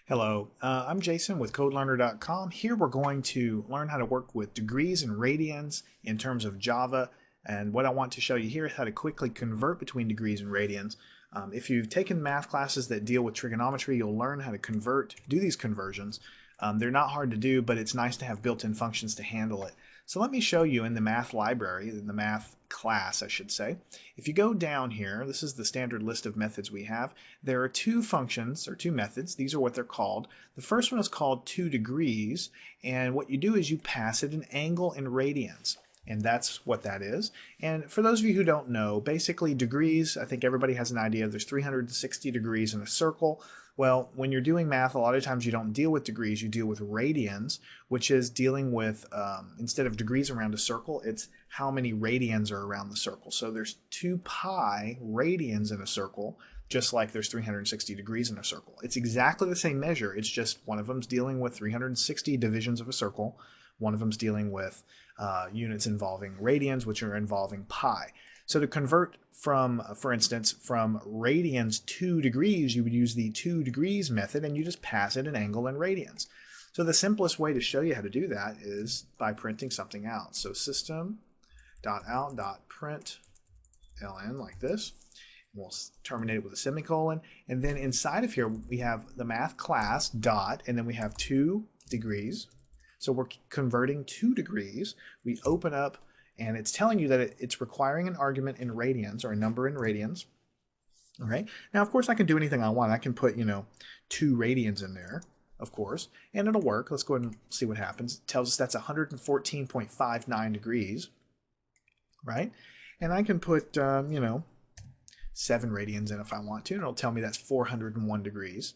Hello, I'm Jason with CodeLearner.com. Here we're going to learn how to work with degrees and radians in terms of Java. And what I want to show you here is how to quickly convert between degrees and radians. If you've taken math classes that deal with trigonometry, you'll learn how to do these conversions. They're not hard to do, but it's nice to have built-in functions to handle it. So let me show you in the math library, in the math class, I should say. If you go down here, this is the standard list of methods we have. There are two functions, or two methods. These are what they're called. The first one is called 2degrees, and what you do is you pass it an angle in radians. And that's what that is. And for those of you who don't know, basically degrees, I think everybody has an idea. There's 360 degrees in a circle. Well, when you're doing math, a lot of times you don't deal with degrees, you deal with radians, which is dealing with, instead of degrees around a circle, it's how many radians are around the circle. So there's 2 pi radians in a circle, just like there's 360 degrees in a circle. It's exactly the same measure. It's just one of them's dealing with 360 divisions of a circle. One of them's dealing with units involving radians, which are involving pi. So to convert from, for instance, from radians to degrees, you would use the 2degrees method and you just pass it an angle in radians. So the simplest way to show you how to do that is by printing something out. So system.out.println like this. We'll terminate it with a semicolon. And then inside of here, we have the math class dot, and then we have 2 degrees. So we're converting 2 degrees. We open up, and it's telling you that it's requiring an argument in radians, or a number in radians. All right. Now, of course, I can do anything I want. I can put, 2 radians in there, of course, and it'll work. Let's go ahead and see what happens. It tells us that's 114.59 degrees, right? And I can put, 7 radians in if I want to, and it'll tell me that's 401 degrees.